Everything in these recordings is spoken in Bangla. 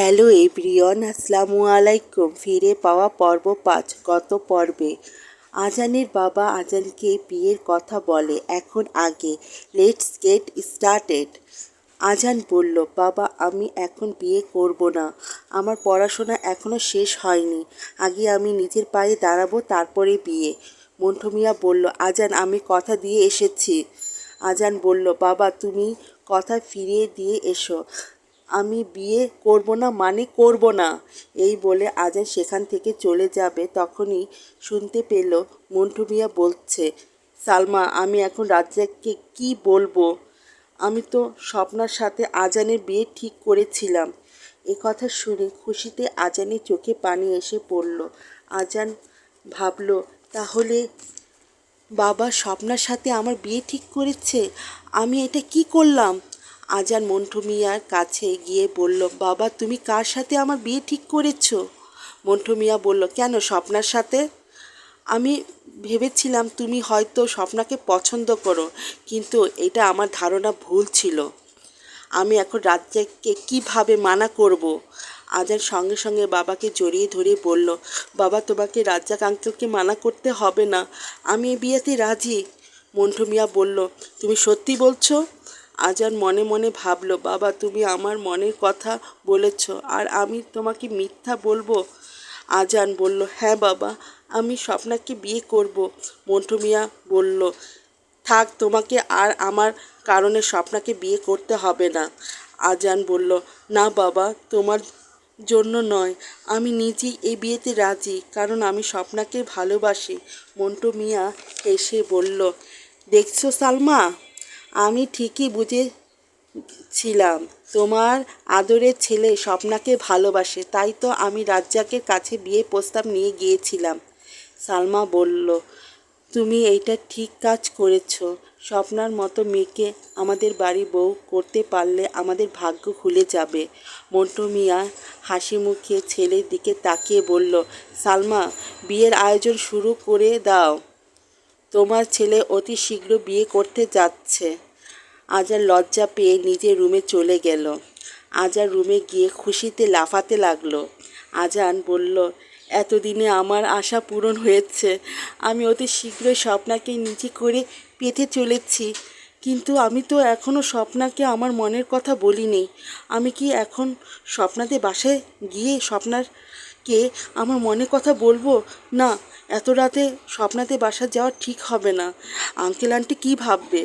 হ্যালো এভরিওয়ান, আসসালামু আলাইকুম। ফিরে পাওয়া পর্ব 5। গত পর্বে আজানের বাবা আজানকে বিয়ের কথা বলে। এখন আগে লেটস গেট স্টার্টেড। আজান বলল, বাবা আমি এখন বিয়ে করব না, আমার পড়াশোনা এখনও শেষ হয়নি, আগে আমি নিজের পায়ে দাঁড়াবো, তারপরে বিয়ে। মন্টু মিয়া বলল, আজান আমি কথা দিয়ে এসেছি। আজান বলল, বাবা তুমি কথা ফিরিয়ে দিয়ে এসো, আমি বিয়ে করব না মানে করব না। এই বলে আজান সেখান থেকে চলে যাবে, তখনই শুনতে পেল মন্টু মিয়া বলছে, সালমা আমি এখন রাজ্জাককে কি বলবো? আমি তো স্বপ্নার সাথে আজানের বিয়ে ঠিক করেছিলাম। এ কথা শুনে খুশিতে আজানের চোখে পানি এসে পড়ল। আজান ভাবল, তাহলে বাবা স্বপ্নার সাথে আমার বিয়ে ঠিক করেছে, আমি এটা কি করলাম? আজান মন্টু মিয়ার কাছে গিয়ে বলল, বাবা তুমি কার সাথে আমার বিয়ে ঠিক করেছো? মন্টু মিয়া বলল, কেন স্বপ্নার সাথে? আমি ভেবেছিলাম তুমি হয়তো স্বপ্নাকে পছন্দ করো, কিন্তু এটা আমার ধারণা ভুল ছিল। আমি এখন রাজ্জাককে কিভাবে মানা করব? আজান সঙ্গে সঙ্গে বাবাকে জড়িয়ে ধরে বলল, বাবা তোমাকে রাজ্জাক আঙ্কেলকে মানা করতে হবে না, আমি এই বিয়েতে রাজি। মন্টু মিয়া বলল, তুমি সত্যি বলছো? আজান মনে মনে ভাবল, বাবা তুমি আমার মনের কথা বলেছ, আর আমি তোমাকে মিথ্যা বলবো? আজান বলল, হ্যাঁ বাবা আমি স্বপ্নাকে বিয়ে করব। মন্টু মিয়া বলল, থাক তোমাকে আর আমার কারণে স্বপ্নাকে বিয়ে করতে হবে না। আজান বলল, না বাবা তোমার জন্য নয়, আমি নিজেই এই বিয়েতে রাজি, কারণ আমি স্বপ্নাকে ভালোবাসি। মন্টু মিয়া হেসে বলল, দেখছো সালমা, আমি ঠিকই বুঝেছিলাম তোমার আদরের ছেলে স্বপ্নাকে ভালোবাসে, তাই তো আমি রাজ্জাকের কাছে বিয়ে প্রস্তাব নিয়ে গিয়েছিলাম। সালমা বলল, তুমি এইটা ঠিক কাজ করেছো। স্বপ্নার মতো মেয়েকে আমাদের বাড়ি বউ করতে পারলে আমাদের ভাগ্য খুলে যাবে। মন্টু মিয়া হাসি মুখে ছেলের দিকে তাকিয়ে বলল, সালমা বিয়ের আয়োজন শুরু করে দাও, তোমার ছেলে অতি শীঘ্র বিয়ে করতে যাচ্ছে। আজান লজ্জা পেয়ে নিজের রুমে চলে গেল। আজান রুমে গিয়ে খুশিতে লাফাতে লাগলো। আজান বলল, এতদিনে আমার আশা পূরণ হয়েছে, আমি অতি শীঘ্রই স্বপ্নাকে নিজে করে পেতে চলেছি। কিন্তু আমি তো এখনও স্বপ্নাকে আমার মনের কথা বলিনি। আমি কি এখন স্বপ্নাদের বাসায় গিয়ে স্বপ্নাকে আমার মনের কথা বলবো? না, এত রাতে স্বপ্নাদের বাসায় যাওয়া ঠিক হবে না। আঙ্কেল আন্টি কী ভাববে?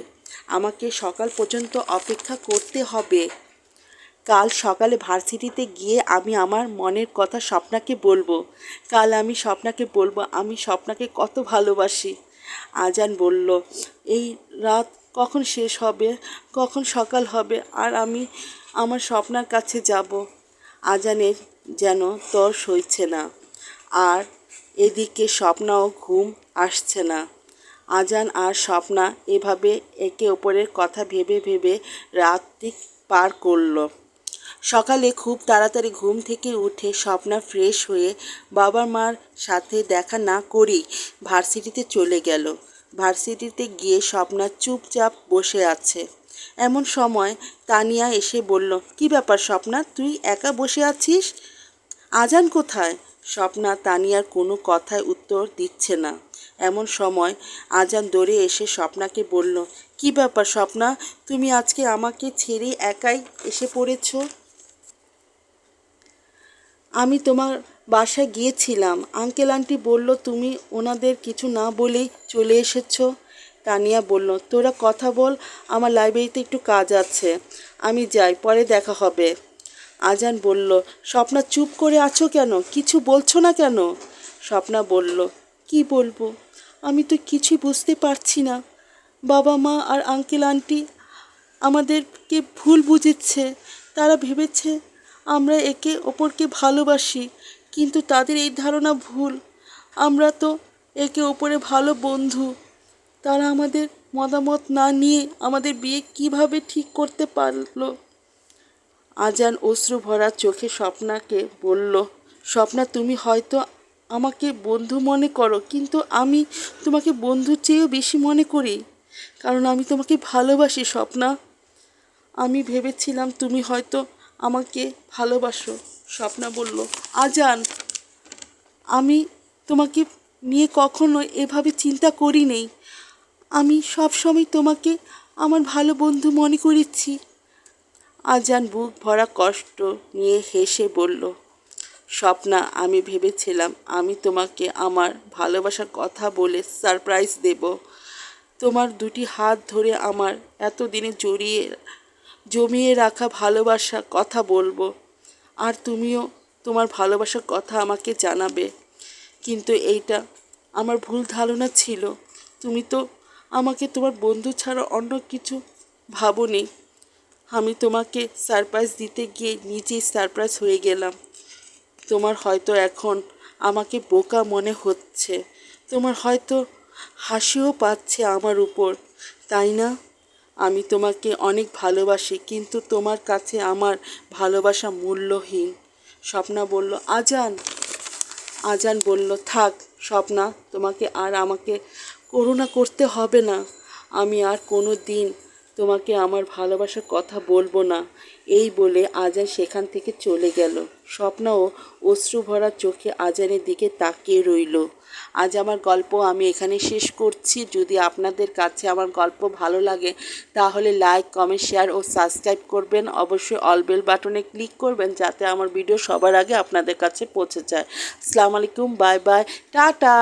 আমাকে সকাল পর্যন্ত অপেক্ষা করতে হবে। কাল সকালে ভার্সিটিতে গিয়ে আমি আমার মনের কথা স্বপ্নাকে বলবো। কাল আমি স্বপ্নাকে বলবো আমি স্বপ্নাকে কত ভালোবাসি। আজান বলল, এই রাত কখন শেষ হবে, কখন সকাল হবে, আর আমি আমার স্বপ্নার কাছে যাব? আজানের যেন তর সইছে না, আর এদিকে স্বপ্নাও ঘুম আসছে না। আজান আর স্বপ্না এভাবে একে অপরের কথা ভেবে ভেবে রাতটি পার করল। সকালে খুব তাড়াতাড়ি ঘুম থেকে উঠে স্বপ্না ফ্রেশ হয়ে বাবা মার সাথে দেখা না করেই ভার্সিটিতে চলে গেল। ভার্সিটিতে গিয়ে স্বপ্না চুপচাপ বসে আছে। এমন সময় তানিয়া এসে বলল, কি ব্যাপার স্বপ্না, তুই একা বসে আছিস? আজান কোথায়? স্বপ্না তানিয়ার কোনো কথায় উত্তর দিচ্ছে না। এমন সময় আজান দৌড়ে এসে স্বপ্নাকে বলল, কি ব্যাপার স্বপ্না, তুমি আজকে আমাকে ছেড়ে একাই এসে পড়েছ? আমি তোমার বাসায় গিয়েছিলাম, আঙ্কেল আন্টি বলল তুমি ওনাদের কিছু না বলেই চলে এসেছো। তানিয়া বলল, তোরা কথা বল, আমার লাইব্রেরিতে একটু কাজ আছে, আমি যাই, পরে দেখা হবে। আজান বলল, স্বপ্না চুপ করে আছো কেন, কিছু বলছো না কেন? স্বপ্না বলল, কি বলবো, আমি তো কিছুই বুঝতে পারছি না। বাবা মা আর আঙ্কেল আন্টি আমাদেরকে ভুল বুঝেছে, তারা ভেবেছে আমরা একে অপরকে ভালোবাসি, কিন্তু তাদের এই ধারণা ভুল। আমরা তো একে অপরে ভালো বন্ধু। তারা আমাদের মতামত না নিয়ে আমাদের বিয়ে কিভাবে ঠিক করতে পারলো? আজান অশ্রু ভরা চোখে স্বপ্নাকে বলল, স্বপ্না তুমি হয়তো আমাকে বন্ধু মনে করো, কিন্তু আমি তোমাকে বন্ধুর চেয়েও বেশি মনে করি, কারণ আমি তোমাকে ভালোবাসি স্বপ্না। আমি ভেবেছিলাম তুমি হয়তো আমাকে ভালোবাসো স্বপ্না বলল, আজান, আমি তোমাকে নিয়ে কখনো এভাবে চিন্তা করি নেই। আমি সবসময় তোমাকে আমার ভালো বন্ধু মনে করেছি। আজান বুক ভরা কষ্ট নিয়ে হেসে বলল, স্বপ্না, আমি ভেবেছিলাম আমি তোমাকে আমার ভালোবাসার কথা বলে সারপ্রাইজ দেব। তোমার দুটি হাত ধরে আমার এতদিনে জমিয়ে রাখা ভালোবাসার কথা বলবো, আর তুমিও তোমার ভালোবাসার কথা আমাকে জানাবে। কিন্তু এইটা আমার ভুল ধারণা ছিল। তুমি তো আমাকে তোমার বন্ধু ছাড়া অন্য কিছু ভাবোনি। আমি তোমাকে সারপ্রাইজ দিতে গিয়ে নিজেই সারপ্রাইজ হয়ে গেলাম। তোমার হয়তো এখন আমাকে বোকা মনে হচ্ছে, তোমার হয়তো হাসিও পাচ্ছে আমার উপর, তাই না? আমি তোমাকে অনেক ভালোবাসি, কিন্তু তোমার কাছে আমার ভালোবাসা মূল্যহীন। স্বপ্না বলল, আজান। আজান বলল, থাক স্বপ্না, তোমাকে আর আমাকে করুণা করতে হবে না। আমি আর কোনো দিন তোমাকে আমার ভালোবাসার কথা বলবো না। এই বলে আজান সেখান থেকে চলে গেল। স্বপ্নাও অশ্রুভরা চোখে আজানের দিকে তাকিয়ে রইল। আজ আমার গল্প আমি এখানে শেষ করছি। যদি আপনাদের কাছে আমার গল্প ভালো লাগে তাহলে লাইক, কমেন্ট, শেয়ার ও সাবস্ক্রাইব করবেন। অবশ্যই অল বেল বাটনে ক্লিক করবেন যাতে আমার ভিডিও সবার আগে আপনাদের কাছে পৌঁছে যায়। আসসালামু আলাইকুম, বাই বাই, টাটা।